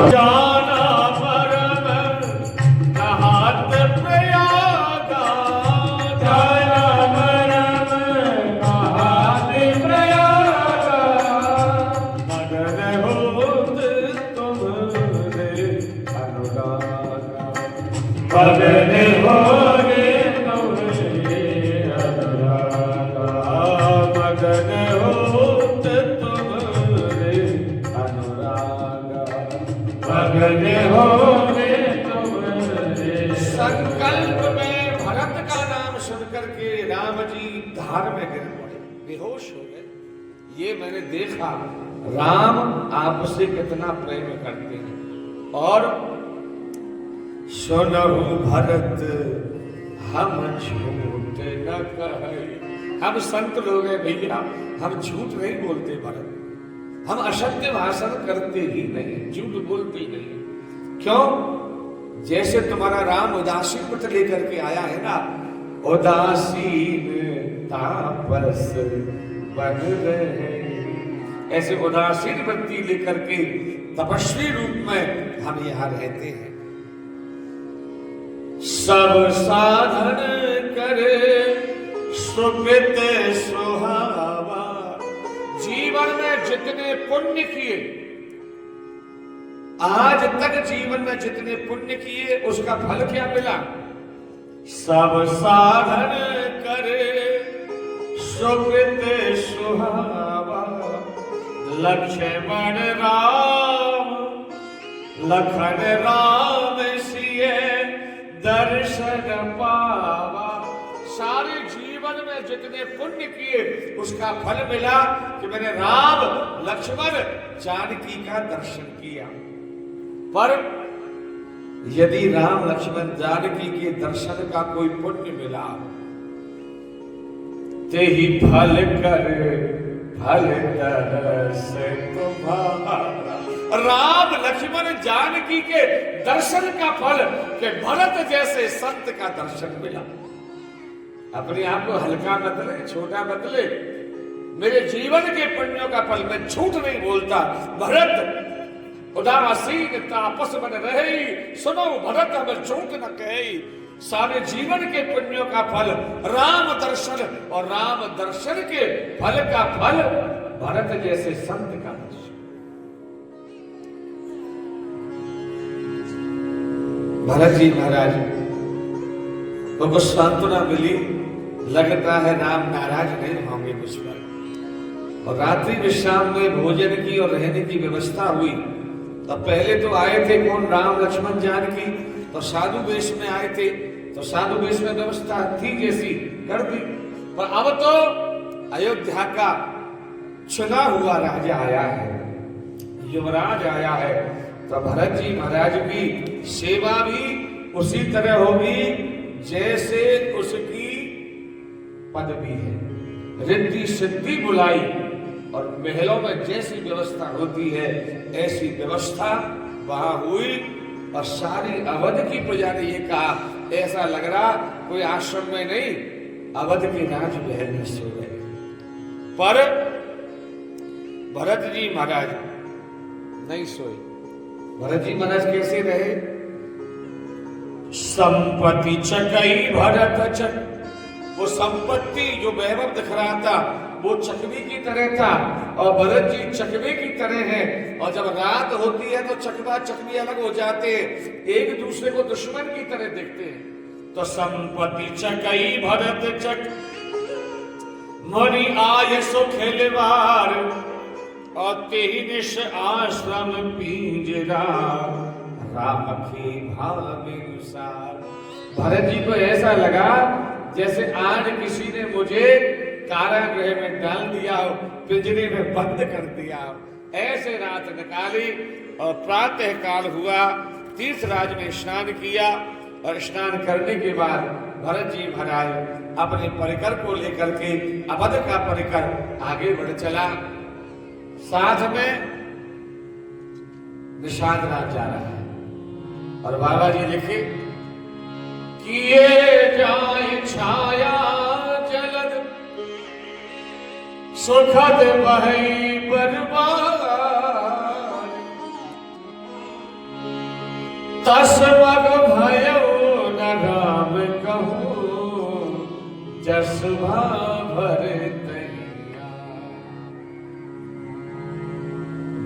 जाना परम नहात प्रयागा, जाना परम नहात प्रयागा, मगन होत तुम्हारे अनुरागा, मगन होगे तुम्हारे अनुरागा, मगन होत तुम्हारे अनुरागा, मगन होगे तुम्हारे। संकल्प में भरत का नाम सुनकर के राम जी धार में गिर पड़े, बेहोश हो गए। ये मैंने देखा राम आपसे कितना प्रेम करते हैं। और सुनहु भरत हम झूठ न कहे, हम संत लोग हैं भैया, हम झूठ नहीं बोलते भरत, हम असत्य भाषण करते ही नहीं, झूठ बोलते ही नहीं। क्यों? जैसे तुम्हारा राम उदासीन व्रत लेकर के आया है ना, उदासीन तापस बन रहे, ऐसे उदासीन वृत्ति लेकर के तपस्वी रूप में हम यहाँ रहते हैं। सब साधन करे सुकृत सुहावा, जीवन में जितने पुण्य किए, आज तक जीवन में जितने पुण्य किए उसका फल क्या मिला? सब साधन करे सुकृत सुहावा, लक्ष्मण राम लखन राम सिए दर्शन पावा। सारे जीवन में जितने पुण्य किए उसका फल मिला कि मैंने राम लक्ष्मण जानकी का दर्शन किया। पर यदि राम लक्ष्मण जानकी के दर्शन का कोई पुण्य मिला, ते ही फल कर फल तरस तुम्हारा। राम लक्ष्मण जानकी के दर्शन का फल के भरत जैसे संत का दर्शन मिला। अपने आप को हल्का मत ले, छोटा मत ले। मेरे जीवन के पुण्यों का फल, मैं झूठ नहीं बोलता। भरत उदासीन तापस बन रहे, सुनो भरत हम झूठ न कहे। सारे जीवन के पुण्यों का फल राम दर्शन, और राम दर्शन के फल का फल भरत जैसे संत का दर्शन। भरत जी महाराज को कुछ सांत्वना मिली, लगता है राम नाराज नहीं होंगे मुझ पर। और रात्रि विश्राम में भोजन की और रहने की व्यवस्था हुई। तो पहले तो आए थे कौन? राम लक्ष्मण जानकी, तो साधु वेश में आए थे, तो साधु वेश में व्यवस्था थी जैसी कर दी। पर अब तो अयोध्या का चुना हुआ राजा आया है, युवराज आया है, तो भरत जी महाराज की सेवा भी उसी तरह होगी जैसे उसकी पदवी है। रिद्धि सिद्धि बुलाई और महलों में जैसी व्यवस्था होती है ऐसी व्यवस्था वहां हुई। और सारी अवध की प्रजा ने ये कहा, ऐसा लग रहा कोई आश्रम में नहीं, अवध के राजमहल में सो गए। पर भरत जी महाराज नहीं सोए। भरत जी महाराज कैसे रहे? संपत्ति चकई भरत चक, वो संपत्ति जो वैभव दिख रहा था वो चकवी की तरह था, और भरत जी चकवे की तरह हैं। और जब रात होती है तो चकवा चकवी अलग हो जाते हैं, एक दूसरे को दुश्मन की तरह देखते हैं। तो संपत्ति चकई भरत चक, मणि आय सो खेलवार, और तेहि निश आश्रम पींजरा, राम की भावनुसार। भरत जी को ऐसा लगा जैसे आज किसी ने मुझे कारागृह में डाल दिया हो, पिंजरे में बंद कर दिया हो। ऐसे रात निकाली और प्रातः काल हुआ, तीर्थराज में स्नान किया। और स्नान करने के बाद भरत जी महाराज अपने परिकर को लेकर के अवध का परिकर आगे बढ़ चला। साथ में निषाद राज जा रहा है। और बाबा जी लिखे, किए जाए छाया जलद, सुखद वही बर्बाद, तस मग भयो न राम कहूं जस भर तैया।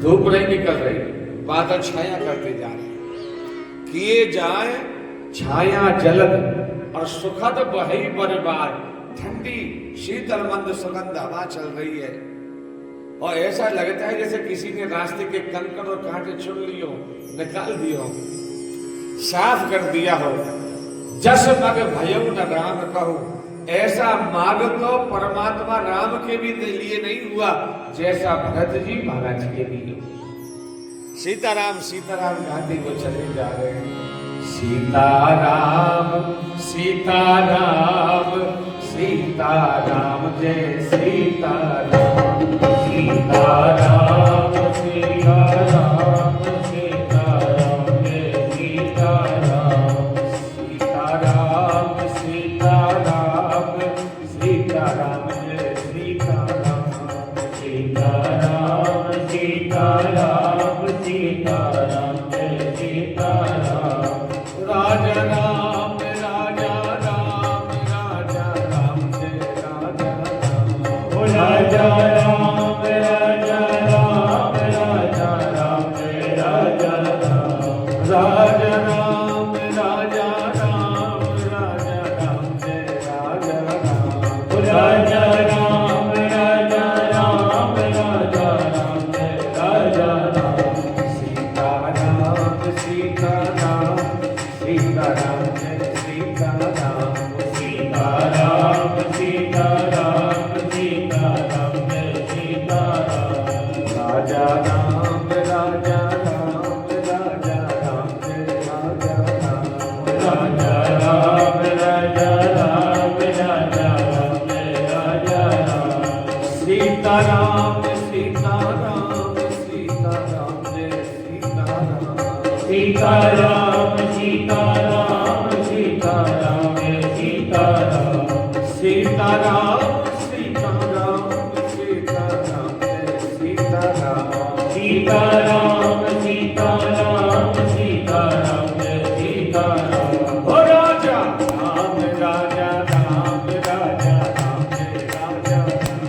धूप नहीं निकल रही, बादल छाया करते जा रहे हैं, किए जाए छाया जलद और सुखद बही बरबार। ठंडी शीतल मंद सुगंध हवा चल रही है और ऐसा लगता है जैसे किसी ने रास्ते के कंकड़ और कांटे चुन लियो, निकाल दियो, साफ कर दिया हो। जस मग भयो न राम कहूं, ऐसा मार्ग तो परमात्मा राम के भी लिए नहीं हुआ जैसा भरत जी महाराज के भी हुआ। सीताराम सीताराम गाते वो चले जा रहे हैं। सीताराम सीताराम सीताराम जय सीताराम। सीताराम सीताराम सीताराम जय सीताराम। सीताराम सीताराम सीताराम जय सीताराम। सीताराम सीताराम सीताराम जय सीताराम। राजा राम राजा राम राजा राम जय राजा राम। राजा राम राजा राम राजा राम जय राजा राम। राजा राम राजा राम राजा राम जय राजा राम। राजा राम राजा राम राजा राम जय राजा राम। सीताराम सीताराम सीताराम जय सीताराम। सीताराम सीताराम सीताराम जय सीताराम। राजा राम राजा राम राजा राम जय राजा राम। राजा राम राजा राम राजा राम जय राजा राम। सीताराम सीताराम सीताराम जय सीताराम। सीताराम सीताराम सीताराम जय सीताराम। सीताराम सीताराम सीताराम जय सीताराम। सीताराम सीताराम सीताराम जय सीताराम। ओ राजा राम राजा राम राजा राम जय राजा राम।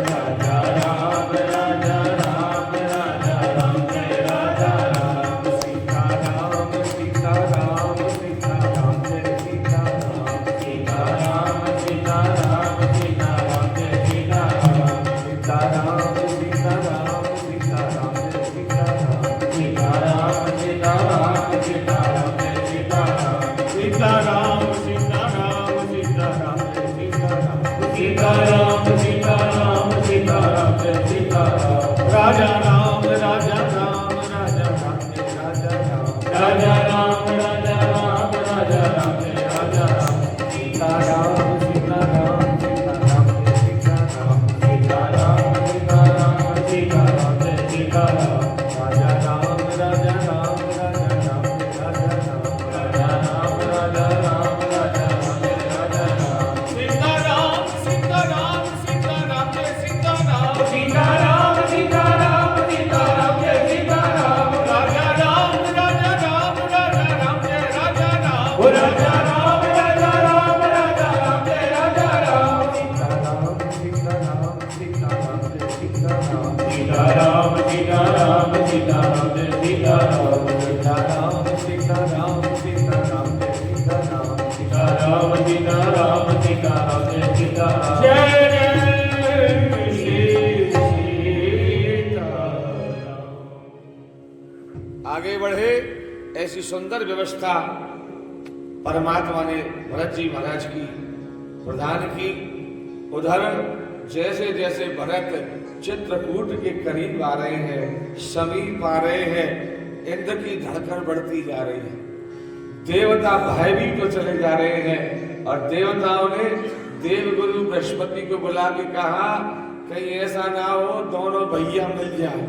राजा राम राजा राम राजा राम जय राजा राम। सीताराम सीताराम सीताराम जय सीताराम। सीताराम सीताराम सीताराम जय सीताराम। सीताराम सीताराम सीताराम जय सीताराम। सीताराम सीताराम सीताराम जय सीताराम। सीताराम सीताराम सीताराम जय सीताराम। सीताराम सीताराम सीताराम जय सीताराम। राजा राम राजा राम राजा राम जय राजा राम। राजा राम राजा राम राजा राम जय राजा राम। सीताराम सीताराम सीताराम जय सीताराम। सीताराम सीताराम सीताराम जय सीताराम। राजा राम राजा राम राजा राम जय राजा राम। राजा राम राजा राम राजा राम जय राजा राम। सीताराम सीताराम सीताराम जय सीताराम। सीताराम सीताराम सीताराम जय सीताराम। राजा राम राजा राम राजा राम जय राजा राम। राजा राम राजा राम राजा राम जय राजा राम। सीताराम सीताराम सीताराम जय सीताराम। सीताराम सीताराम सीताराम जय सीताराम। सीताराम सीताराम सीताराम जय सीताराम। सीताराम सीताराम सीताराम जय सीताराम। जय श्री सीताराम। आगे बढ़े ऐसी सुंदर व्यवस्था परमात्मा ने भरत जी महाराज की प्रदान की। उधर जैसे जैसे भरत चित्रकूट के करीब आ रहे हैं, समीप आ रहे हैं, इंद्र की धड़कन बढ़ती जा रही है। देवता भयभीत तो चले जा रहे हैं और देवताओं ने देवगुरु बृहस्पति को बुला के कहा कहीं ऐसा ना हो दोनों भैया मिल जाए।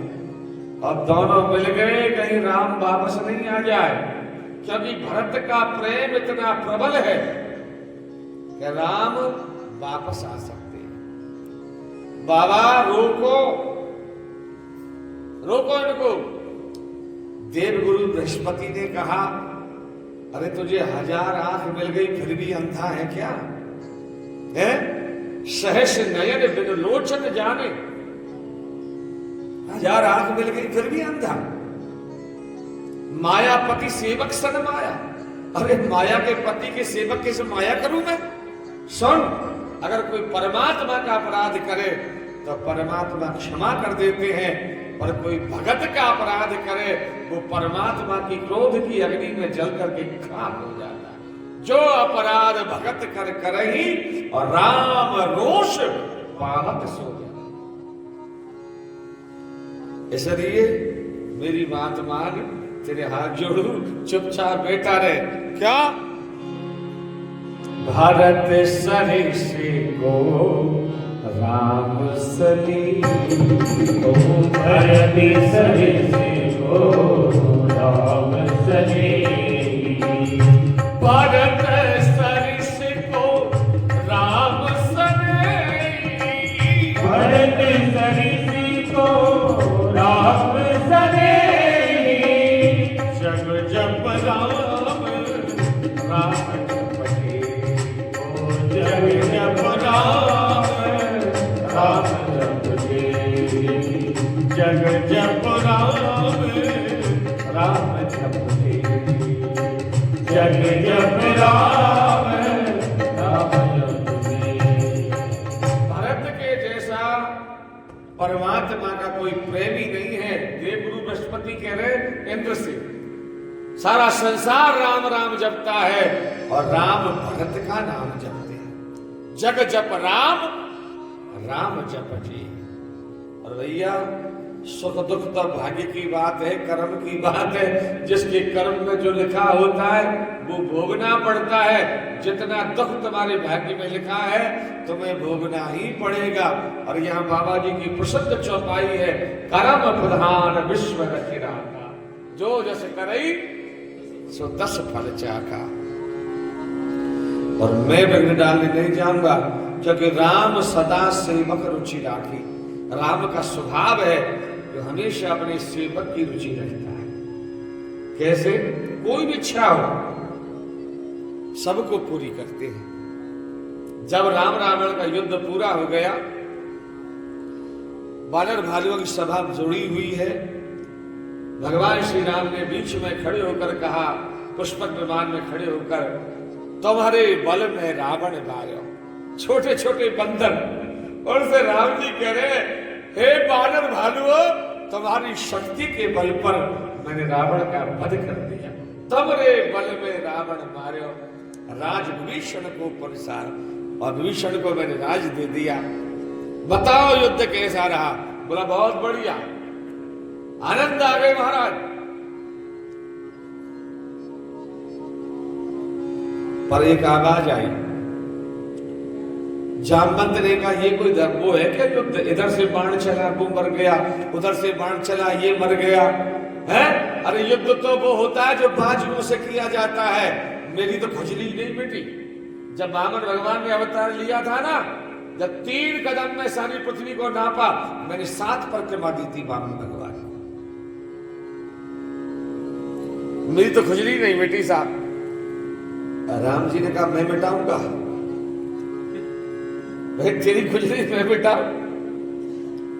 अब दोनों मिल गए, कहीं राम वापस नहीं आ जाए, क्योंकि भरत का प्रेम इतना प्रबल है कि राम वापस आ सकते हैं। बाबा रोको रोको इनको। देवगुरु बृहस्पति ने कहा अरे तुझे 1000 आंख मिल गई फिर भी अंधा है क्या? है? सहस नयन बिन लोचन जाने, 1000 आंख मिल गई फिर भी अंधा। मायापति सेवक सन माया, अरे माया के पति के सेवक के से माया करूं मैं? सुन, अगर कोई परमात्मा का अपराध करे तो परमात्मा क्षमा कर देते हैं, और कोई भगत का अपराध करे वो परमात्मा की क्रोध की अग्नि में जल करके खाक हो जाता है। जो अपराध भगत कर करही और राम रोष पावक सो जाए। इसलिए मेरी बात मान, तेरे हाथ जोड़ू, चुपचाप बैठा रहे। क्या? भारत सरिषि को राम सनी, ओ भारत सरिषि को राम सनी, भारत सरिषि को राम सनी, भारत सरिषि को राम सनी, जग जप राम राम जपते, ओ जग जप राम राम जपते, जग जप राम राम जपते, जग जप राम राम जपते। भरत के जैसा परमात्मा का कोई प्रेमी नहीं है। देवगुरु बृहस्पति कह रहे इंद्र से, सारा संसार राम राम जपता है और राम भरत का नाम जपते हैं। जग जप राम राम जप जी। और भैया सुख दुख तो भाग्य की बात है, कर्म की बात है। जिसके कर्म में जो लिखा होता है वो भोगना पड़ता है। जितना दुख तुम्हारे भाग्य में लिखा है तुम्हें भोगना ही पड़ेगा। और यहाँ बाबा जी की प्रसिद्ध चौपाई है, कर्म प्रधान विश्व रचिराता, जो जस करई सो 10 फल चाखा। और मैं विघ्न डालने नहीं जाऊंगा, क्योंकि राम सदा सेवक रुचि राखी। राम का स्वभाव है जो हमेशा अपने सेवक की रुचि रखता है। कैसे? कोई भी इच्छा हो सबको पूरी करते हैं। जब राम रावण का युद्ध पूरा हो गया, वानर भालुओं की सभा जुड़ी हुई है। भगवान श्री राम ने बीच में खड़े होकर कहा, पुष्पक विमान में खड़े होकर, तुम्हारे बल में रावण मारो। छोटे छोटे बंदर, और से राम जी कह रहे, हे वानर भालुओं, तुम्हारी शक्ति के बल पर मैंने रावण का वध कर दिया। तुम्हारे बल में रावण मारो। राज विभीषण को पुरस्कार, और विभीषण को मैंने राज दे दिया। बताओ युद्ध कैसा रहा? बोला बहुत बढ़िया, आनंद आ गए महाराज। पर एक आवाज आई, जामवंत ने कहा, ये कोई वो है क्या युद्ध? इधर से बाण चला वो मर गया, उधर से बाण चला ये मर गया है। अरे युद्ध तो वो होता है जो बाजुओं से किया जाता है। मेरी तो खुजली नहीं मिटी। जब वामन भगवान ने अवतार लिया था ना, जब 3 कदम में सारी पृथ्वी को नापा, मैंने 7 परिक्रमा दी थी वामन भगवान। मेरी तो खुजली नहीं मिटी साहब। राम जी ने कहा, मैं मिटाऊंगा भाई, तेरी खुजली मैं मिटाऊं।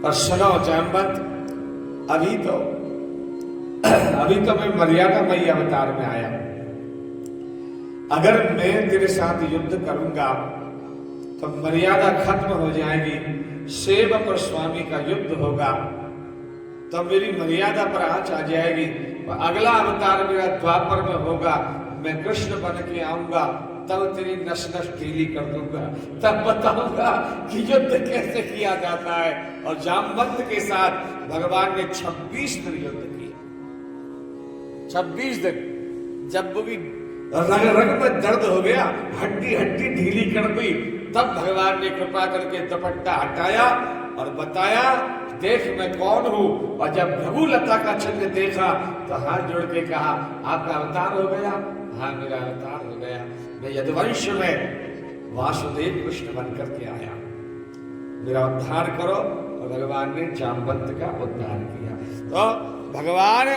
पर सुनो जामवंत, अभी तो मैं मर्यादा मई अवतार में आया। अगर मैं तेरे साथ युद्ध करूंगा तो मर्यादा खत्म हो जाएगी, सेवक और स्वामी का युद्ध होगा, तो मेरी मर्यादा पर आंच आ जाएगी। अगला अवतार मेरा द्वापर में होगा, मैं कृष्ण बन के आऊंगा, तब तेरी नस नस ढीली कर दूंगा, तब बताऊंगा कि युद्ध कैसे किया जाता है। और जामवंत के साथ भगवान ने 26 दिन युद्ध किया। 26 दिन। जब वो भी रग रग में दर्द हो गया, हड्डी हड्डी ढीली कर दी, तब भगवान ने कृपा करके दुपट्टा हटाया और बताया, देख मैं कौन हूं। और जब भृगुलता का चिन्ह देखा तो हाथ जोड़ के कहा, आपका अवतार हो गया? हाँ मेरा अवतार हो गया। मैं यदुवंश में वासुदेव कृष्ण बनकर के आया, मेरा उद्धार करो। और भगवान ने जामवंत का उद्धार किया। तो भगवान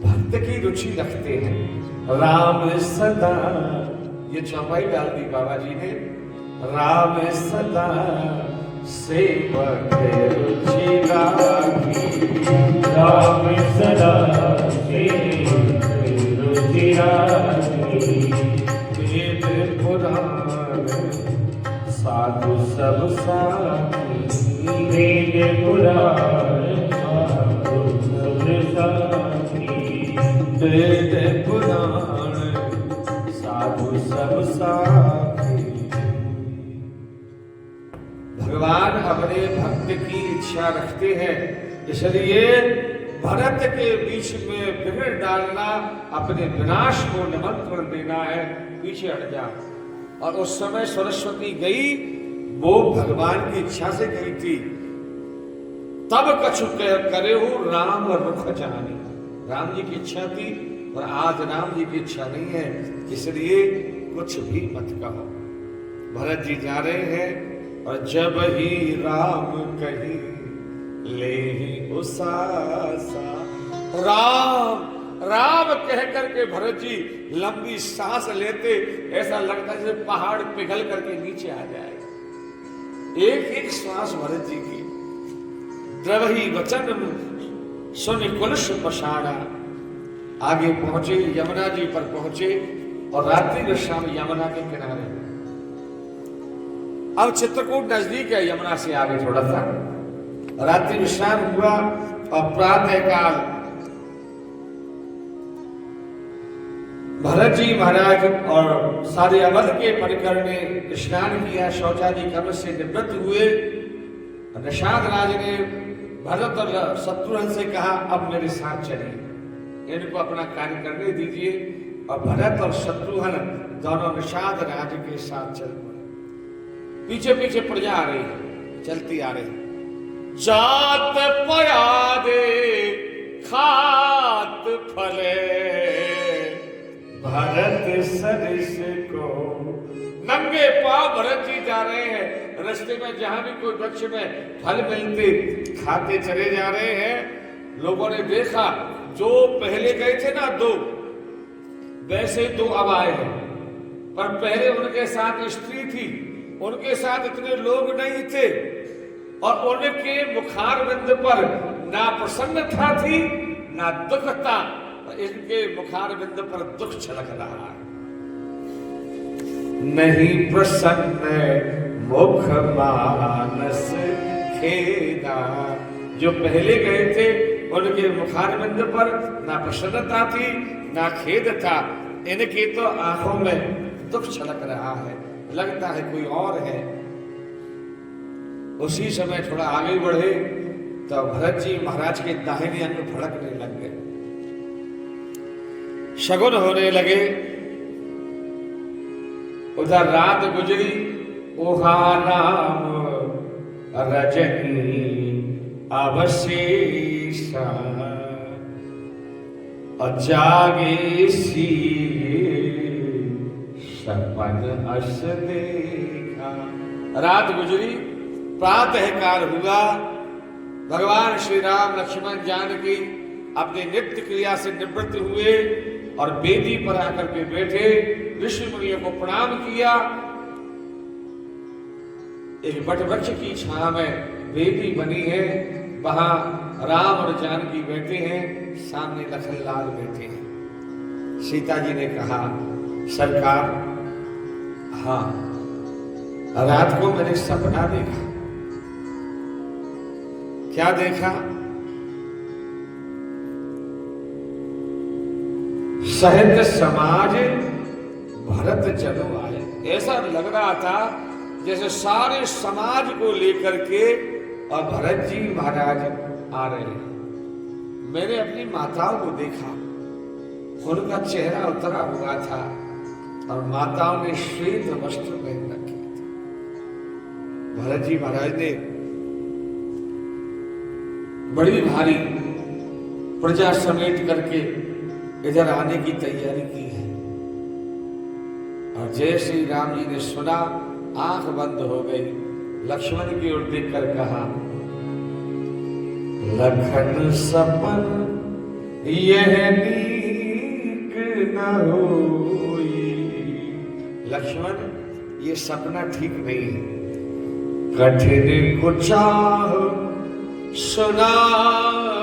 भक्त नित्य की रुचि रखते हैं। राम सदा, ये चौपाई डाल दी बाबा जी ने, राम सदा सेवक रुचि राखी, राम सदा सेवक रुचि राखी। वेद पुराण साधु सब साथी, वेद पुराण साधु सब साथी। वेद पुराण साधु सब साथी। भगवान अपने भक्त की इच्छा रखते हैं, इसलिए भरत के बीच में विघ्न डालना, अपने विनाश को निमंत्रण देना है, पीछे हट जा। और उस समय सरस्वती गई, वो भगवान की इच्छा से गई थी। तब कछु करे हो राम रुख जानी, राम जी की इच्छा थी, और आज राम जी की इच्छा नहीं है, इसलिए कुछ भी मत कहो। भरत जी जा रहे हैं, और जब ही राम कही ले उसासा, राम राम कह करके भरत जी लंबी सांस लेते, ऐसा लगता है जैसे पहाड़ पिघल करके नीचे आ जाए। एक एक श्वास भरत जी की, द्रवही वचन सुन कुलश पछाड़ा। आगे पहुंचे, यमुना जी पर पहुंचे, और रात्रि विश्राम यमुना के किनारे। अब चित्रकूट नजदीक है, यमुना से आगे थोड़ा सा। रात्रि विश्राम हुआ, और प्रातः काल भरत जी महाराज और सारे अवध के परिकर ने स्नान किया, शौचादि कर्म से निवृत्त हुए। निषाद राज ने भरत और शत्रुघ्न से कहा, अब मेरे साथ चलिए, इनको अपना कार्य करने दीजिए। और भरत और शत्रुघ्न दोनों निषाद राज के साथ चल पड़े। पीछे पीछे प्रजा आ रही है, चलती आ रही। जात पयादे खात फले, भरत सरिस को। नंगे पांव भरत जी जा रहे हैं, रास्ते में जहां भी कोई वृक्ष में फल मिलते खाते चले जा रहे हैं। लोगों ने देखा, जो पहले गए थे ना दो, वैसे दो अब आए हैं, पर पहले उनके साथ स्त्री थी, उनके साथ इतने लोग नहीं थे, और उनके मुखारविंद पर ना प्रसन्नता थी ना दुख था, इनके मुखारविंद पर दुख छलक रहा है। नहीं प्रसन्न मुख मानस खेदा, जो पहले गए थे उनके मुखारविंद पर ना प्रसन्नता थी ना खेद था, इनके तो आंखों में दुख छलक रहा है, लगता है कोई और है। उसी समय थोड़ा आगे बढ़े तो भरत जी महाराज के दाहिने अंग भड़कने लग गए, शगुन होने लगे। उधर रात गुजरी, ओहा राम रजनी अवशेषा, और जागे सी सपन अस देखा। रात गुजरी, प्रातः काल हुआ। भगवान श्री राम लक्ष्मण जानकी अपने नित्य क्रिया से निवृत्त हुए और वेदी पर आकर के बैठे, ऋषि मुनियों को प्रणाम किया। एक वट वृक्ष की छांव में वेदी बनी है, वहां राम और जानकी बैठे हैं, सामने लखनलाल बैठे हैं। सीता जी ने कहा, सरकार, हाँ, रात को मैंने सपना देखा। क्या देखा? सहज समाज भरत जनो आए। ऐसा लग रहा था जैसे सारे समाज को लेकर के और भरत जी महाराज आ रहे हैं। मैंने अपनी माताओं को देखा, उनका चेहरा उतरा हुआ था और माताओं ने श्वेत वस्त्र पहन रखे थे। भरत जी महाराज ने बड़ी भारी प्रजा समेट करके इधर आने की तैयारी की है। और जैसे ही राम जी ने सुना, आंख बंद हो गई। लक्ष्मण की ओर देखकर कहा, लखन सपन यह नीर न होई। लक्ष्मण, ये सपना ठीक नहीं है। कठिन कुचाह सुना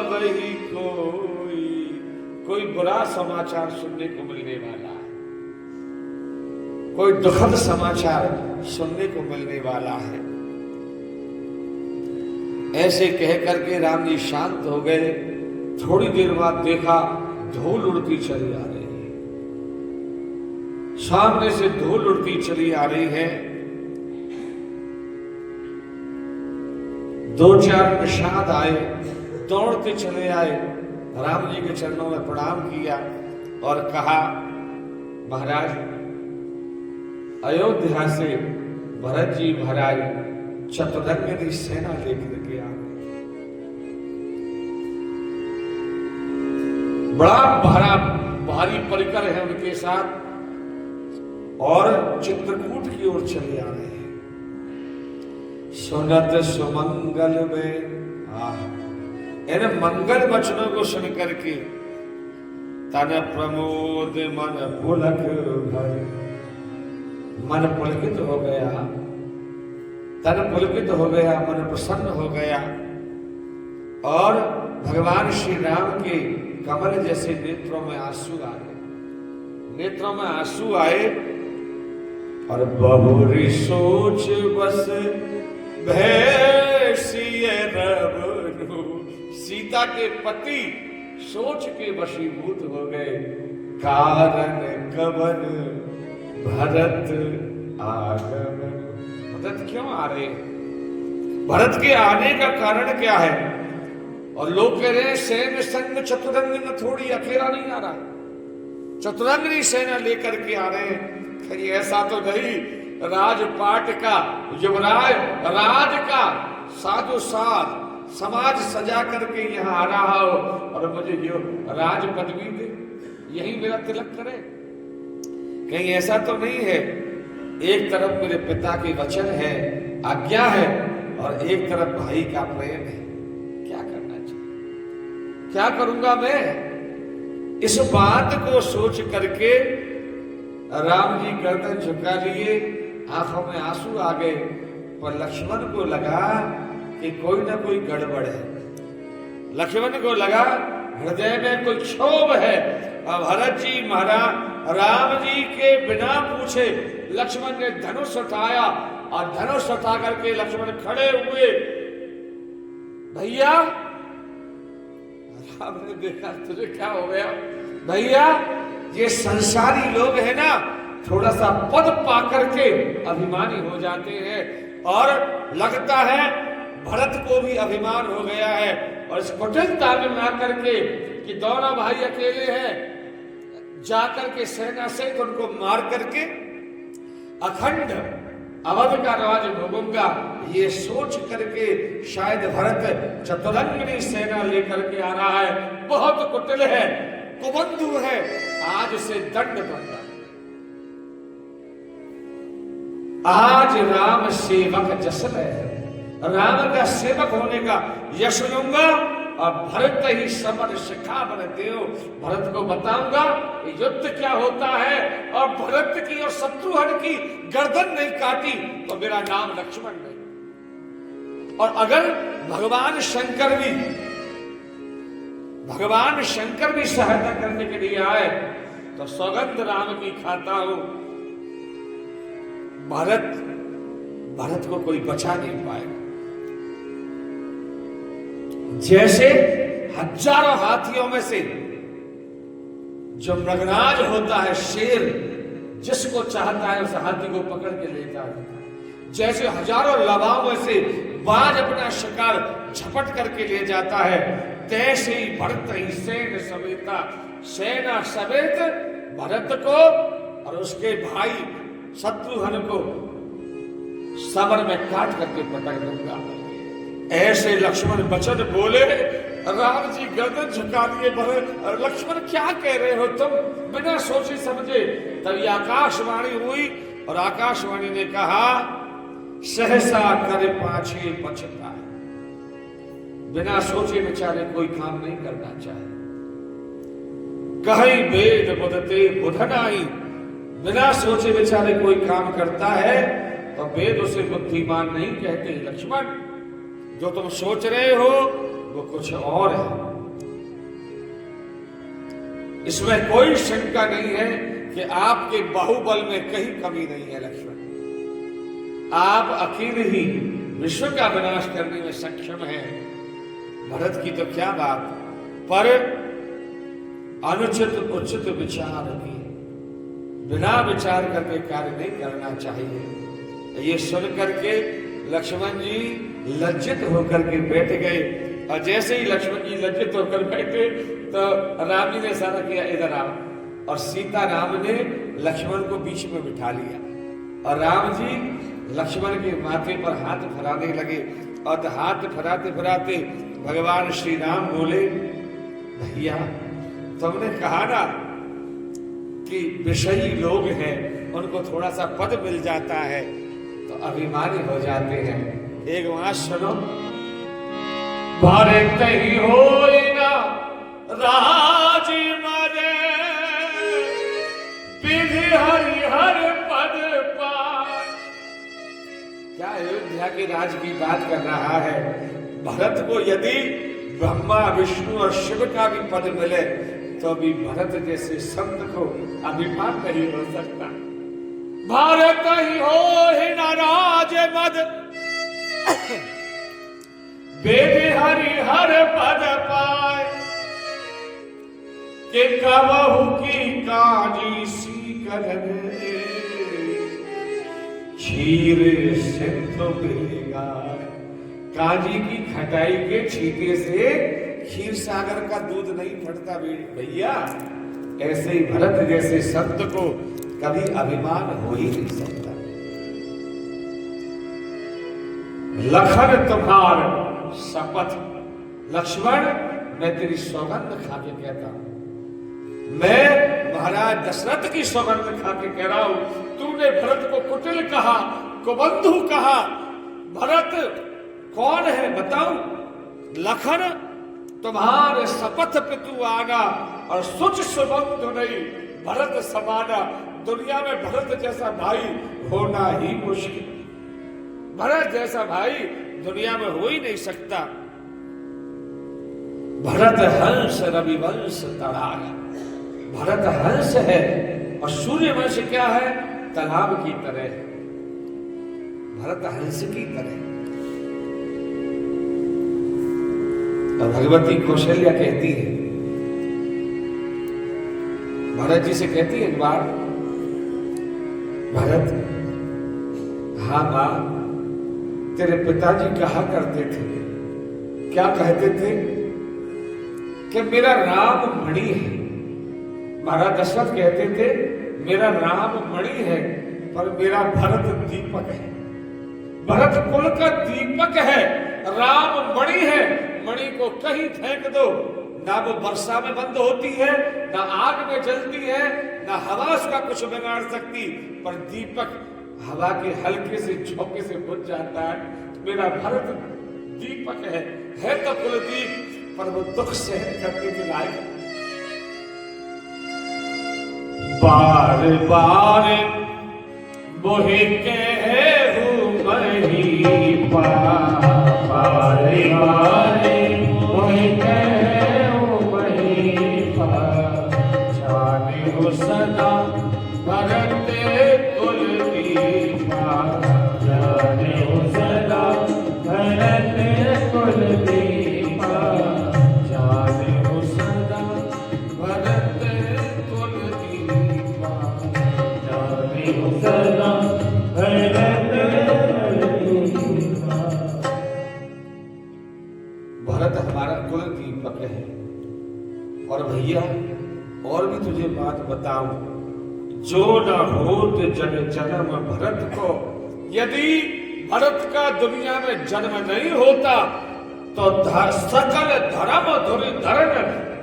वही कोई बुरा समाचार सुनने को मिलने वाला है, कोई दुखद समाचार सुनने को मिलने वाला है। ऐसे कह करके राम जी शांत हो गए। थोड़ी देर बाद देखा धूल उड़ती चली आ रही है, सामने से धूल उड़ती चली आ रही है। दो चार निषाद आए, दौड़ते चले आए, राम जी के चरणों में प्रणाम किया और कहा, महाराज अयोध्या से भरत जी महाराज चतुरंगिनी सेना लेकर के आ गए। बड़ा भारी परिकर है उनके साथ और चित्रकूट की ओर चले आ रहे हैं। सुनत सुमंगल में इन मंगल वचनों को सुन करके तन प्रमोद मन पुलक भय, मन पुलकित हो गया, तन पुलकित हो गया, मन प्रसन्न हो गया और भगवान श्री राम के कमल जैसे नेत्रों में आंसू आ गए, नेत्रों में आंसू आए और बहुरी सोच बस भैसिय रबनु, सीता के पति सोच के वशीभूत हो गए। कारण कवन भरत आगमन, भरत क्यों आ रहे, भरत के आने का कारण क्या है? और लोग कह रहे हैं सैन्य संग चतुरंगिनी, थोड़ी अकेला नहीं आ रहा, चतुरंगिनी सेना लेकर के आ रहे हैं। ऐसा तो नहीं, राजपाट का युवराज, राज का साधु साध समाज सजा करके यहाँ आ रहा हो और मुझे जो राज पदवी दे, यही मेरा तिलक करे, कहीं ऐसा तो नहीं है? एक तरफ मेरे पिता के वचन है, आज्ञा है, और एक तरफ भाई का प्रेम है। क्या करना चाहिए, क्या करूंगा मैं? इस बात को सोच करके राम जी गर्दन झुका लिए, आंखों में आंसू आ गए। पर लक्ष्मण को लगा कि कोई ना कोई गड़बड़ है, लक्ष्मण को लगा हृदय में कोई क्षोभ है। अब भरत जी महाराज राम जी के बिना पूछे लक्ष्मण ने धनुष उठाया और धनुष उठा करके लक्ष्मण खड़े हुए। भैया, राम ने देखा तुझे क्या हो गया? भैया, ये संसारी लोग हैं ना, थोड़ा सा पद पा करके अभिमानी हो जाते हैं और लगता है भरत को भी अभिमान हो गया है और इस कुटिलता में ला करके कि दोनों भाई अकेले हैं, जाकर के सेना से उनको मार करके अखंड अवध का राज भोगूंगा, ये सोच करके शायद भरत चतुरंगिनी सेना लेकर के आ रहा है। बहुत कुटिल है, कुबंधु है, आज से दंड बनता। आज राम सेवक जस है, राम का सेवक होने का यश लूंगा और भरत ही समर शिखा बन देव, भरत को बताऊंगा युद्ध क्या होता है। और भरत की और शत्रुघ्न की गर्दन नहीं काटी तो मेरा नाम लक्ष्मण नहीं। और अगर भगवान शंकर भी सहायता करने के लिए आए तो सौगंध राम की खाता हूं, भरत को कोई बचा नहीं पाएगा। जैसे हजारों हाथियों में से जो मृगराज होता है, शेर, जिसको चाहता है उस हाथी को पकड़ के ले जाता है, जैसे हजारों लवाओं में से बाज अपना शिकार झपट करके ले जाता है, तैसे ही भरत ही सेना समेत भरत को और उसके भाई शत्रुघ्न को समर में काट करके पटक दूंगा। ऐसे लक्ष्मण वचन बोले। राम जी गर्दन झुका दिए। भरत, लक्ष्मण क्या कह रहे हो तुम? बिना सोचे समझे तभी आकाशवाणी हुई और आकाशवाणी ने कहा, सहसा कर पाछे पछता। बिना सोचे विचारे कोई काम नहीं करना चाहे। कहीं वेद बुधते बुधनाई। बिना सोचे विचारे कोई काम करता है तो वेद उसे बुद्धिमान नहीं कहते। लक्ष्मण, जो तुम सोच रहे हो वो कुछ और है। इसमें कोई शंका नहीं है कि आपके बाहुबल में कहीं कमी नहीं है। लक्ष्मण, आप अकेले ही विश्व का विनाश करने में सक्षम हैं। भरत की तो क्या बात, पर अनुचित उचित विचार की, बिना विचार करके कार्य नहीं करना चाहिए। ये सुन करके लक्ष्मण जी लज्जित होकर के बैठ गए। और जैसे ही लक्ष्मण जी लज्जित होकर बैठे तो राम जी ने इशारा किया, इधर आओ। और सीता राम ने लक्ष्मण को बीच में बिठा लिया और राम जी लक्ष्मण के माथे पर हाथ फराने लगे। और हाथ फराते फराते भगवान श्री राम बोले, भैया तुमने कहा ना कि विषयी लोग हैं उनको थोड़ा सा पद मिल जाता है तो अभिमानी हो जाते हैं। एक वहां सुनो, भारत ही होई ना राज मरे, विधि हरिहर पद पाए। क्या अयोध्या के राज की बात कर रहा है। भरत को यदि ब्रह्मा विष्णु और शिव का भी पद मिले तो भी भरत जैसे संत को अभिमान नहीं हो सकता। भारत ही हो ही नाराज मद, बेबी हरि हर पद पाए। के कबहू की काजी सी करने, क्षीर सिंधु मिलेगा। काजी की खटाई के छींटे से क्षीर सागर का दूध नहीं फटता भैया। ऐसे ही भरत जैसे संत को कभी अभिमान हो ही नहीं सकता। लखन तुम्हार शपथ, लक्ष्मण मैं तेरी सौगंध खा के कहता हूं, मैं महाराज दशरथ की सौगंध खा के कह रहा हूं, तूने भरत को कुटिल कहा, कुबंधु कहा। भरत कौन है बताऊं? लखन तुम्हारे शपथ पे तू आना और सुच सुबंधु नहीं भरत समाना। दुनिया में भरत जैसा भाई होना ही मुश्किल। भरत जैसा भाई दुनिया में हो ही नहीं सकता। भरत हंस रविवंश तड़ाया। भरत हंस है और सूर्यवंश क्या है? तालाब की तरह। भरत हंस की तरह। और भगवती कौशल्या कहती है, भरत जी से कहती है एक बार, भरत, हाँ मां, तेरे पिताजी कहा करते थे, क्या कहते थे कि मेरा राम मणि है। महाराज दशरथ कहते थे मेरा राम मणि है पर मेरा भरत दीपक है। भरत कुल का दीपक है, राम मणि है। मणि को कहीं फेंक दो, ना वो वर्षा में बंद होती है, ना आग में जलती है, ना हवा उसका कुछ बिगाड़ सकती। पर दीपक हवा के हल्के से झोंके से बुझ जाता है। मेरा भरत दीपक है तो कुलदीप, पर वो दुख सहन करने के लायक। बार बार मोहे कहूं मही बार बार मोहे कहूं मही जाने हो सदा भरत कुलदीपा। जाने हो सदा भरत कुलदीपा। जाने हो सदा भरत कुलदीपा। जाने हो सदा भरत कुलदीपा। भरत हमारा कुल दीपक है। और भैया और भी तुझे बात बताऊं, जो न होत जन जन्म भरत को, यदि भरत का दुनिया में जन्म नहीं होता तो सकल धर्म धुरी धरण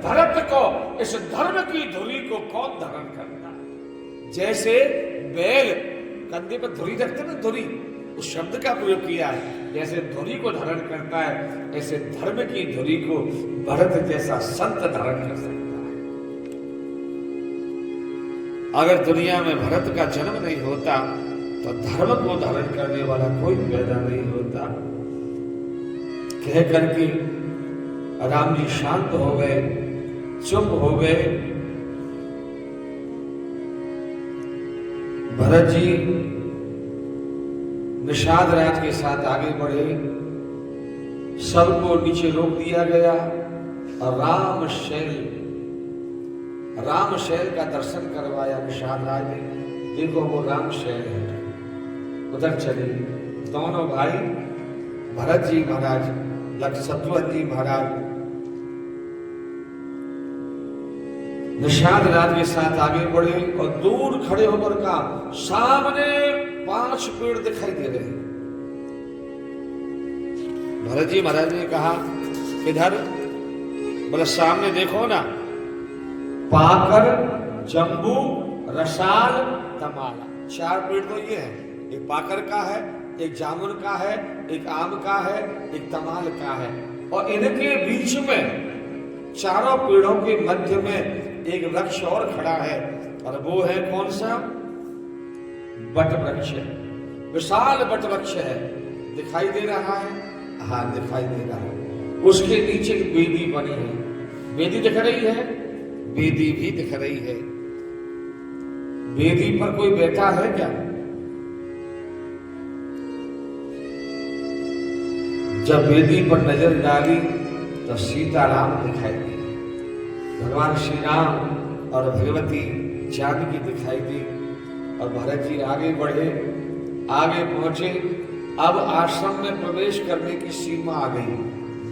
भरत को, इस धर्म की धुरी को कौन धारण करता? जैसे बैल कंधे पर धुरी रखते ना, धुरी, उस शब्द का प्रयोग किया है। जैसे धुरी को धारण करता है, ऐसे धर्म की धुरी को भरत जैसा संत धारण कर सकता है। अगर दुनिया में भरत का जन्म नहीं होता तो धर्म को धारण करने वाला कोई पैदा नहीं होता। कह करके राम जी शांत हो गए, चुप हो गए। भरत जी निषाद राज के साथ आगे बढ़े, सबको नीचे रोक दिया गया और राम शैल का दर्शन करवाया निषाद राज ने। देखो वो राम शैल है, उधर चले दोनों भाई भरत जी महाराज, शत्रुघ्न जी महाराज निषाद राज के साथ आगे बढ़े और दूर खड़े होकर का सामने 5 पेड़ दिखाई दे रहे हैं। भरत जी महाराज ने कहा किधर? बोले सामने देखो ना, पाकर, जम्बू, रसाल, तमाला, 4 पेड़ तो ये हैं। एक पाकर का है, एक जामुन का है, एक आम का है, एक तमाल का है, और इनके बीच में चारों पेड़ों के मध्य में एक वृक्ष और खड़ा है, और वो है कौन सा? बट वृक्ष, विशाल बट वृक्ष है। दिखाई दे रहा है? हाँ दिखाई दे रहा है। उसके नीचे एक वेदी बनी है, वेदी दिख रही है, वेदी भी दिख रही है। वेदी पर कोई बैठा है क्या? जब वेदी पर नजर डाली तो सीताराम दिखाई दी, भगवान श्री राम और भगवती जानकी दिखाई दी। और भरत जी आगे बढ़े, आगे पहुंचे। अब आश्रम में प्रवेश करने की सीमा आ गई,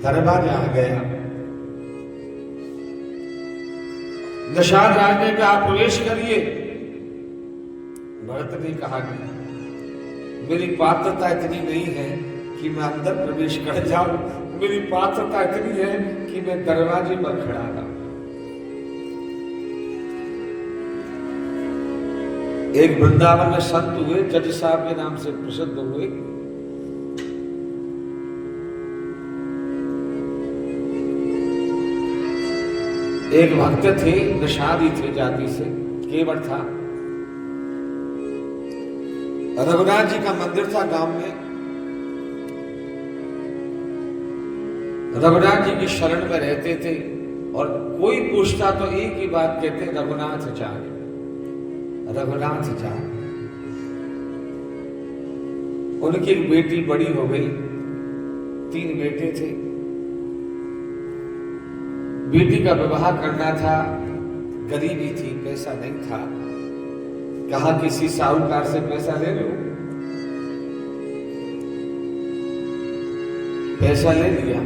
दरवाजा आ गया। निषाद राज ने कहा प्रवेश करिए। भरत ने कहा मेरी पात्रता इतनी नहीं है कि मैं अंदर प्रवेश कर जाऊं, मेरी पात्रता इतनी है कि मैं दरवाजे पर खड़ा था। एक वृंदावन में संत हुए, जज साहब के नाम से प्रसिद्ध हुए। एक भक्त थे, निषादी थे जाति से, केवट था। रघुनाथ जी का मंदिर था गांव में। रघुनाथ जी की शरण में रहते थे, और कोई पूछता तो एक ही बात कहते, रघुनाथ जान, रघुनाथ जान। उनकी एक बेटी बड़ी हो गई, 3 बेटे थे। बेटी का विवाह करना था, गरीबी थी, पैसा नहीं था। कहा किसी साहूकार से पैसा ले लो, पैसा ले लिया।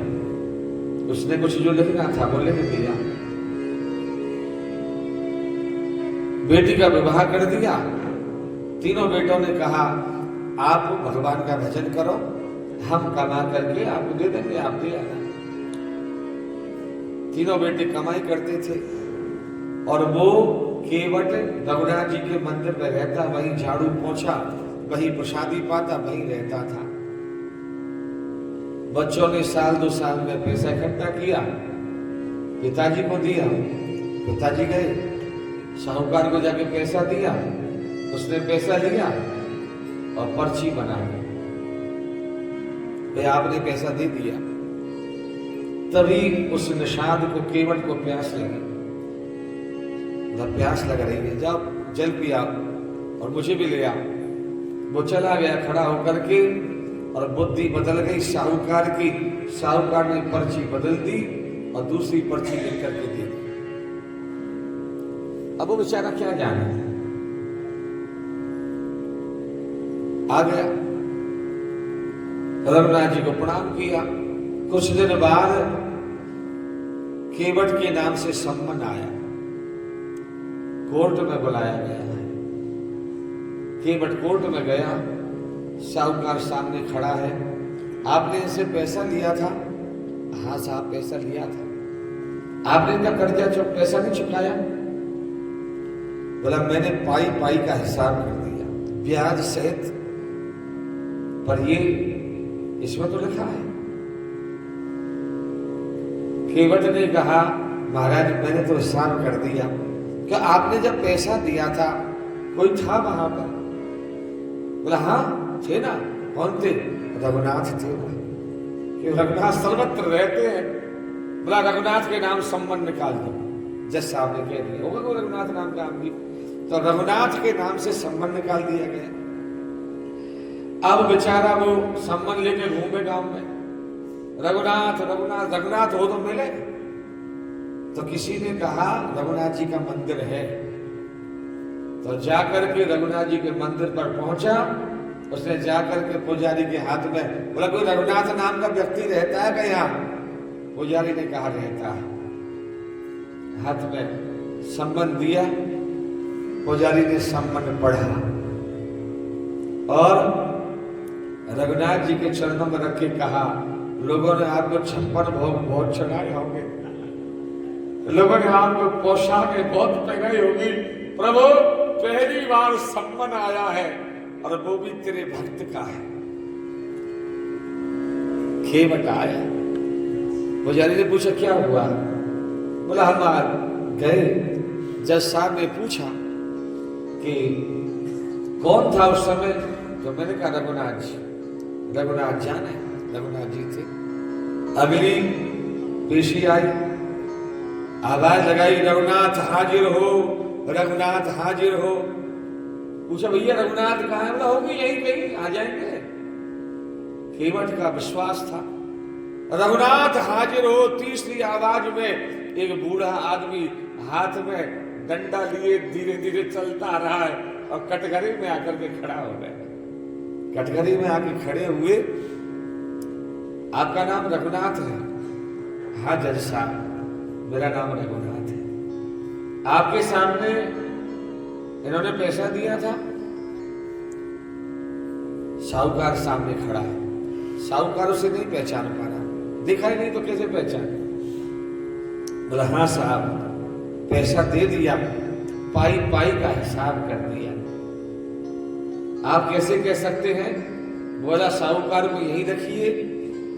उसने कुछ जो लिखना था वो लिख दिया, बेटी का विवाह कर दिया। तीनों बेटों ने कहा आप भगवान का भजन करो, हम कमा करके आपको दे देंगे, आप दे आना। तीनों बेटे कमाई करते थे, और वो केवट रघुनाथ जी के मंदिर में रहता, वहीं झाड़ू पोंछा, वहीं प्रसादी पाता, वहीं रहता था। बच्चों ने 1-2 साल में पैसा इकट्ठा किया, पिताजी को दिया। पिताजी गए, साहूकार को जाके पैसा दिया, उसने पैसा लिया और पर्ची बना दी, आपने पैसा दे दिया। तभी उस निषाद को, केवट को प्यास लगी। प्यास लग रही है, जाओ जल पिया और मुझे भी ले आओ। वो चला गया खड़ा होकर के, और बुद्धि बदल गई साहूकार की। साहूकार ने पर्ची बदल दी और दूसरी पर्ची लेकर के दी। अब वो बेचारा क्या जाने, आ गया, रघुनाथ जी को प्रणाम किया। कुछ दिन बाद केवट के नाम से सम्मन आया, कोर्ट में बुलाया गया है। केवट कोर्ट में गया, साहूकार सामने खड़ा है। आपने इनसे पैसा लिया था? हाँ साहब पैसा लिया था। आपने इनका कर्जा पैसा नहीं चुकाया? बोला मैंने पाई का हिसाब कर दिया, ब्याज सहित, पर ये इसमें तो लिखा है। केवट ने कहा महाराज मैंने तो हिसाब कर दिया। क्या आपने जब पैसा दिया था कोई था वहां पर? बोला हाँ थे ना। कौन थे? रघुनाथ थे। कि रघुनाथ सर्वत्र रहते हैं। बोला रघुनाथ के नाम सम्मन निकाल दो। जज साहब ने कह दिया होगा कोई रघुनाथ नाम का आदमी, तो रघुनाथ के नाम से सम्मन निकाल दिया गया। अब बेचारा वो सम्मन लेके घूमे गांव में, रघुनाथ रघुनाथ रघुनाथ हो तो मिले। तो किसी ने कहा रघुनाथ जी का मंदिर है। तो जाकर के रघुनाथ जी के मंदिर पर पहुंचा। उसने जाकर के पुजारी के हाथ में बोला कोई रघुनाथ नाम का व्यक्ति रहता है क्या यहाँ? पुजारी ने कहा रहता है। हाथ में सम्मन दिया। पुजारी ने सम्मन पढ़ा और रघुनाथ जी के चरणों में रख के कहा लोगों ने आपको 56 भोग बहुत चढ़ाए होंगे, लोगों ने आपको पोशाकें बहुत पहनाई होगी, प्रभु पहली बार सम्मन आया है और वो भी तेरे भक्त का है। खेमट आया। पुजारी ने पूछा क्या हुआ? बोला हम गए, जज साहब ने पूछा कि कौन था उस समय? तो मैंने कहा रघुनाथ जी। रघुनाथ जाने रघुनाथ जी थे। अगली पेशी आई, आवाज लगाई रघुनाथ हाजिर हो, रघुनाथ हाजिर हो। पूछा भैया रघुनाथ कहाँ है? बोला होगी यहीं कहीं, आ जाएंगे। खेमट का विश्वास था रघुनाथ हाजिर हो। तीसरी आवाज में एक बूढ़ा आदमी हाथ में डंडा लिए धीरे धीरे चलता रहा है और कटघरे में आकर के खड़ा हो गया। कटघरे में आके खड़े हुए, आपका नाम रघुनाथ है? हाँ जज साहब मेरा नाम रघुनाथ है। आपके सामने इन्होंने पैसा दिया था। साहूकार सामने खड़ा है। साहूकार उसे नहीं पहचान पा रहा, दिखाई नहीं तो कैसे पहचाने? बोला हाँ साहब पैसा दे दिया, पाई पाई का हिसाब कर दिया। आप कैसे कह सकते हैं? बोला साहूकार को यही रखिए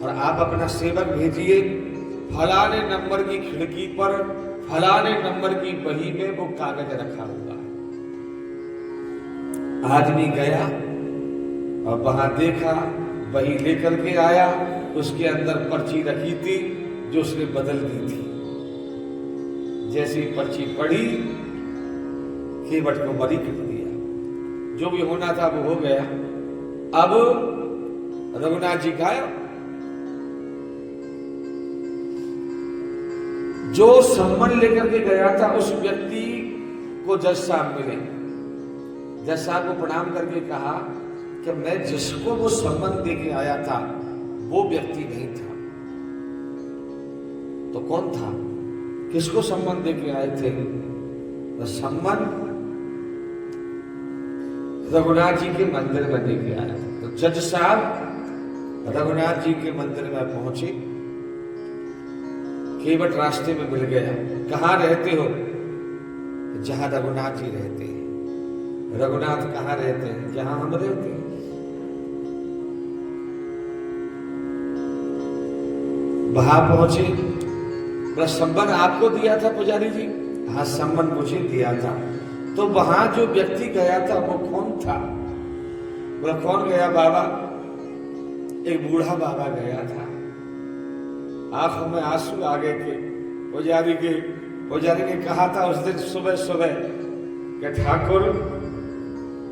और आप अपना सेवक भेजिए, फलाने नंबर की खिड़की पर फलाने नंबर की बही में वो कागज रखा हुआ है। आदमी गया और वहां देखा, बही लेकर के आया। उसके अंदर पर्ची रखी थी जो उसने बदल दी थी। जैसी पर्ची पढ़ी, खेमट को बरी कर दिया। जो भी होना था वो हो गया। अब रघुनाथ जी गायब। जो सम्मन लेकर के गया था उस व्यक्ति को जज साहब मिले। जज साहब को प्रणाम करके कहा कि मैं जिसको वो सम्मन दे के आया था वो व्यक्ति नहीं था। तो कौन था? किसको सम्मन दे के आए थे? तो सम्मन रघुनाथ जी के मंदिर में दे के आया। तो जज साहब रघुनाथ जी के मंदिर में पहुंचे। खेमट रास्ते में मिल गया। कहाँ रहते हो? जहां रघुनाथ जी रहते हैं। रघुनाथ कहाँ रहते हैं? जहां हम रहते हैं। वहां पहुंचे। बोला सम्मन आपको दिया था पुजारी जी? हाँ सम्मन मुझे दिया था। तो वहां जो व्यक्ति गया था वो कौन था? बोला कौन गया बाबा? एक बूढ़ा बाबा गया था। आंखों में आंसू आ गए थे पुजारी ने कहा था उस दिन सुबह सुबह कि ठाकुर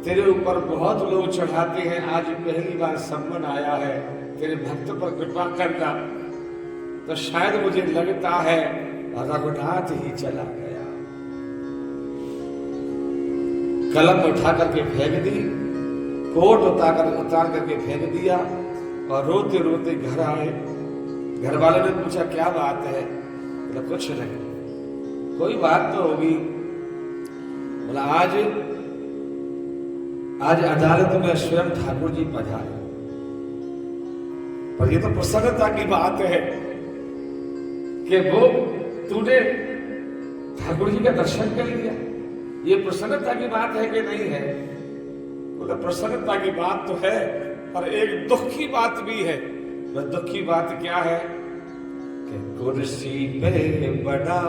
तेरे ऊपर बहुत लोग चढ़ाते हैं, आज पहली बार सम्मन आया है, तेरे भक्त पर कृपा करना। तो शायद मुझे लगता है रघुनाथ ही चला गया। कलम उठा करके फेंक दी, कोट उतार करके फेंक दिया और रोते रोते घर आए। घर वालों ने पूछा क्या बात है? बोला कुछ नहीं, कोई बात तो होगी। बोला आज अदालत में स्वयं ठाकुर जी पधारे, पर ये तो प्रसन्नता की बात है कि वो तूने ठाकुर जी का दर्शन कर लिया। ये प्रसन्नता की बात है कि नहीं है? बोला प्रसन्नता की बात तो है, पर एक दुख की बात भी है। वह दुख की बात क्या है? कि कुर्सी पे बड़ा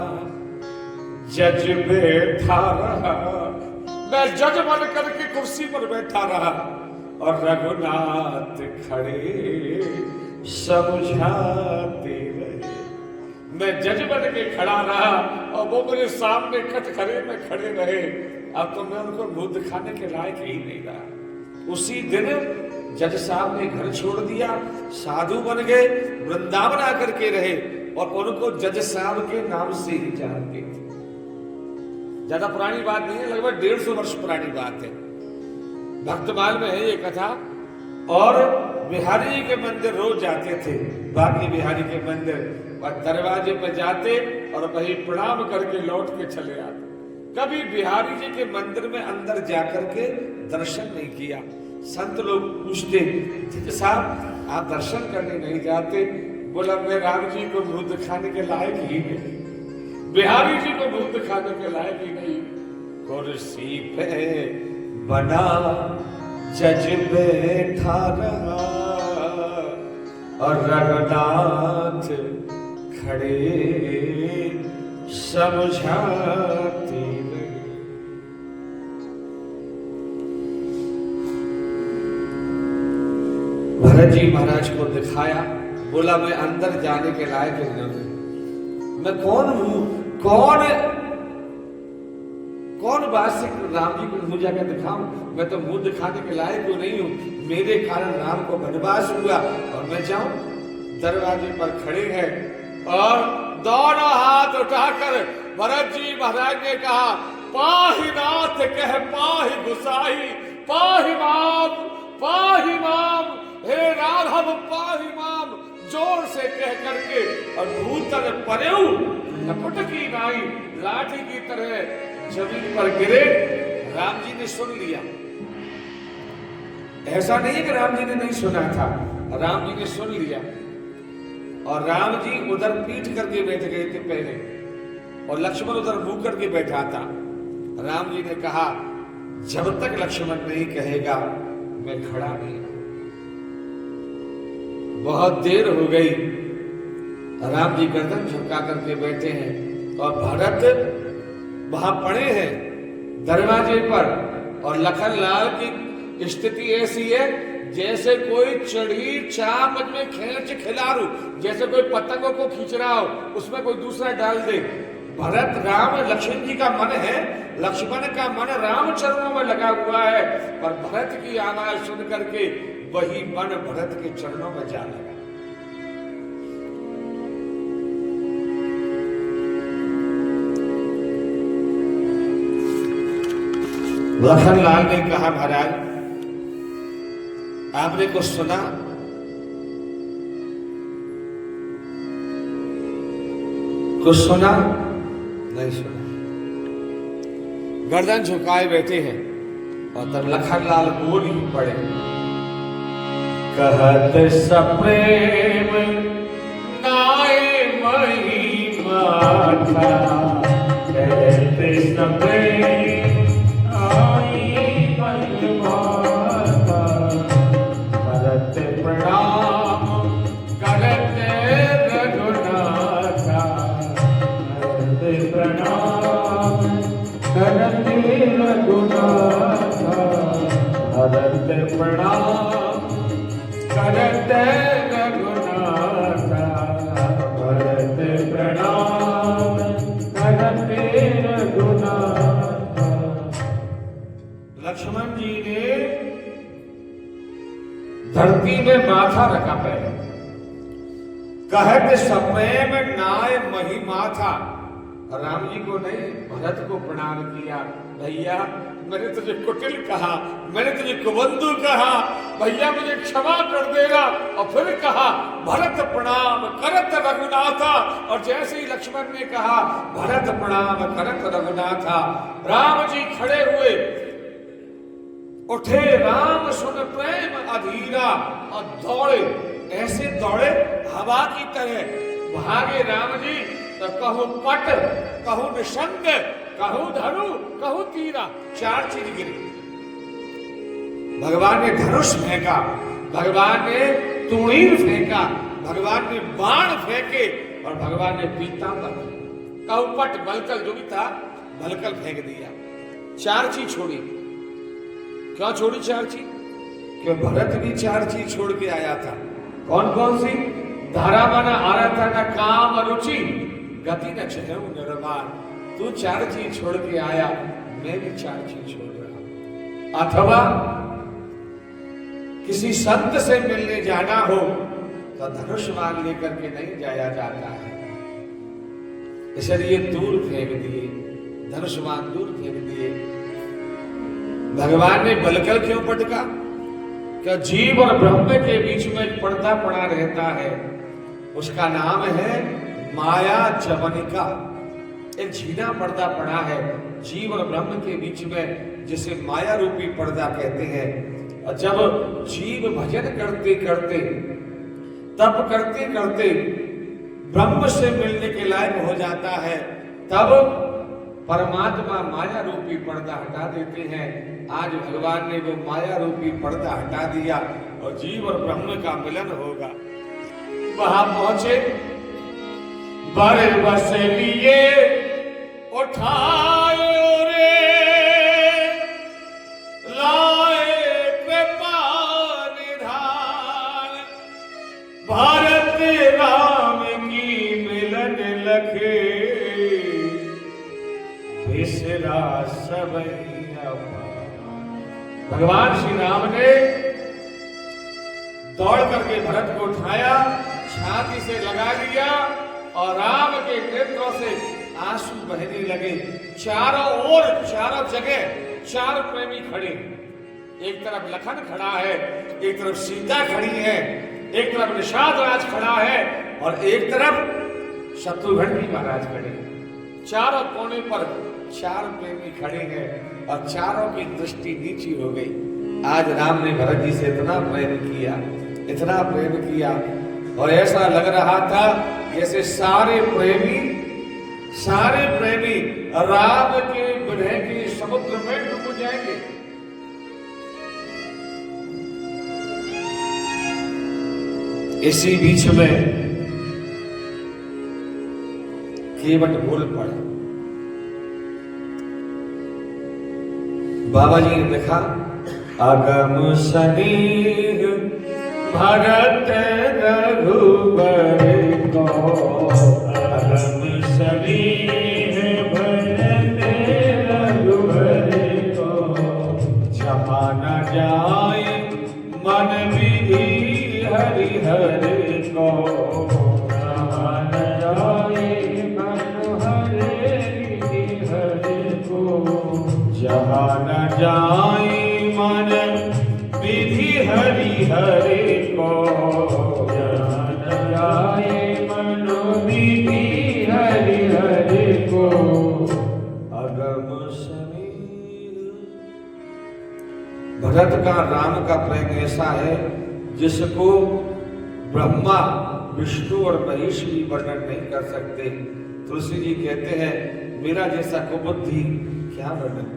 जज बैठा रहा, मैं मैं जज बन करके कुर्सी पर बैठा रहा और रघुनाथ खड़े समझाते रहे। मैं जज बन के खड़ा रहा और वो मेरे सामने कटघरे में खड़े रहे। अब तो मैं उनको मुंह दिखाने के लायक ही नहीं रहा। उसी दिन जज साहब ने घर छोड़ दिया, साधु बन गए, वृंदावन आकर के रहे और उनको जज साहब के नाम से ही जानते थे। ज्यादा पुरानी बात नहीं है, लगभग 150 वर्ष पुरानी बात है। भक्तमाल में है ये कथा। और बिहारी जी के मंदिर रोज जाते थे, बाकी बिहारी के मंदिर और दरवाजे पर जाते और वही प्रणाम करके लौट के चले आते। कभी बिहारी जी के मंदिर में अंदर जाकर के दर्शन नहीं किया। संत लोग पूछते, जज साहब आप दर्शन करने नहीं जाते? बोला मैं राम जी को मुंह दिखाने के लायक ही नहीं, बिहारी जी को मुंह दिखाने के लायक ही नहीं। कुर्सी पे बना जज बैठा रहा और रघुनाथ खड़े समझाते रहे। भरत जी महाराज को दिखाया, बोला मैं अंदर जाने के लायक नहीं, मैं कौन हूं? कौन बात से राम जी को मुंह जाकर दिखाऊं? मैं तो मुंह दिखाने के लायक तो नहीं हूं। मेरे कारण राम को वनवास हुआ और मैं जाऊं? दरवाजे पर खड़े हैं और दोनों हाथ उठाकर भरत जी महाराज ने कहा, पाहि नाथ कह पाहि गुसाई, पाहि माम, हे राघव पाहि माम, जोर से कह करके और भूतल परेऊ लपट की नाई लाठी की तरह जमीन पर गिरे। राम जी ने सुन लिया। ऐसा नहीं है कि राम जी ने नहीं सुना था, राम जी ने सुन लिया। और राम जी उधर पीठ करके बैठ गए थे पहले और लक्ष्मण उधर मुंह करके बैठा था। राम जी ने कहा, जब तक लक्ष्मण नहीं कहेगा मैं खड़ा नहीं। बहुत देर हो गई, राम जी गर्दन झुका करके बैठे हैं और भरत वहां पड़े हैं दरवाजे पर। और लखनलाल की स्थिति ऐसी है जैसे कोई चढ़ी चाप में खींच खिलारू, जैसे कोई पतंगों को खींच रहा हो, उसमें कोई दूसरा डाल दे। भरत राम लक्ष्मण जी का मन है, लक्ष्मण का मन राम चरणों में लगा हुआ है, पर भरत की आवाज सुन करके वही मन भरत के चरणों में जा लगा। लखनलाल ने कहा, महाराज आपने कुछ सुना? कुछ सुना? नहीं सुना। गर्दन झुकाए बैठे हैं और तब लखनलाल बोल ही पड़े, कहत सप्रेम नाय महिमा था, कहत सप्रेम प्रणाम करते रघुनाथा, प्रणाम करते रघुनाथा, प्रणाम करते रघुनाथा, प्रणाम करते रघुनाथा। लक्ष्मण जी ने धरती में माथा रखा पहले, कहत सप्रेम नाय महिमा था। राम जी को नहीं, भरत को प्रणाम किया। भैया मैंने तुझे कुटिल कहा, मैंने तुझे कुबंधु कहा, भैया मुझे क्षमा कर देगा। और फिर कहा, भरत प्रणाम करत रघुनाथा। और जैसे ही लक्ष्मण ने कहा भरत प्रणाम करत रघुनाथा, राम जी खड़े हुए, उठे राम सुन प्रेम अधीरा और दौड़े। ऐसे दौड़े हवा की तरह भागे राम जी। तो कहूं पट, कहूं निशंग, कहूं धनु, कहूं तीरा, 4 चीज गिरी। भगवान ने धनुष फेंका, भगवान ने तूणीर फेंका, भगवान ने बाण फेंके और भगवान ने पीतांबर, कहूं पट बलकल जो भी था बलकल फेंक दिया। 4 चीज छोड़ी। क्या छोड़ी 4 चीज? कि भरत भी 4 चीज छोड़ के आया था। कौन कौन सी? धारा माना आ रहा था ना, काम रुचि गति न चहु निर्माण। तू 4 चीज छोड़ के आया, मैं भी 4 चीज छोड़ रहा हूं। अथवा किसी संत से मिलने जाना हो तो धनुष्मान लेकर के नहीं जाया जाता है, इसलिए दूर फेंक दिए, धनुष्मान दूर फेंक दिए। भगवान ने बलकर क्यों पटका? क्या जीव और ब्रह्म के बीच में एक पर्दा पड़ा रहता है, उसका नाम है माया जवनिका। एक झीना पर्दा पड़ा है जीव और ब्रह्म के बीच में, जिसे माया रूपी पर्दा कहते हैं। और जब जीव भजन करते करते, तप करते करते ब्रह्म से मिलने के लायक हो जाता है, तब परमात्मा माया रूपी पर्दा हटा देते हैं। आज भगवान ने वो माया रूपी पर्दा हटा दिया और जीव और ब्रह्म का मिलन होगा। वहां पहुंचे, बर बस लिए उठाए रे, लाए कृपा निधान, भारत राम की मिलन लखे, बिसरा सबैया। भगवान श्री राम ने दौड़ करके भरत को उठाया, छाती से लगा लिया और राम के नेत्रों से आंसू बहने लगे। चारों ओर, चारों जगह 4 प्रेमी खड़े। एक तरफ लखन खड़ा है, एक तरफ सीता खड़ी है, एक तरफ निषाद राज खड़ा है और एक तरफ शत्रुघ्न जी महाराज खड़े। चारों कोने पर 4 प्रेमी खड़े हैं और चारों की दृष्टि नीची हो गई। आज राम ने भरत जी से इतना प्रेम किया, इतना प्रेम किया, और ऐसा लग रहा था जैसे सारे प्रेमी राम के विरह के समुद्र में डूब जाएंगे। इसी बीच में केवट बोल पड़ा। बाबा जी ने लिखा, अगम सनीह भरत रघुबर को, अगम सनीह भरत रघुबर को, जहाँ न जाए मन विधि हरिहर को, जहाँ न जाए मन हरिहर को, जहाँ न जाए मन विधि हरिहर को, जहाँ न जाए मन विधि हरिहर को, अगम समीर। भरत का राम का प्रेम ऐसा है जिसको ब्रह्मा, विष्णु और महेश भी वर्णन नहीं कर सकते। तुलसी जी कहते हैं, मेरा जैसा कुबुद्धि क्या वर्णन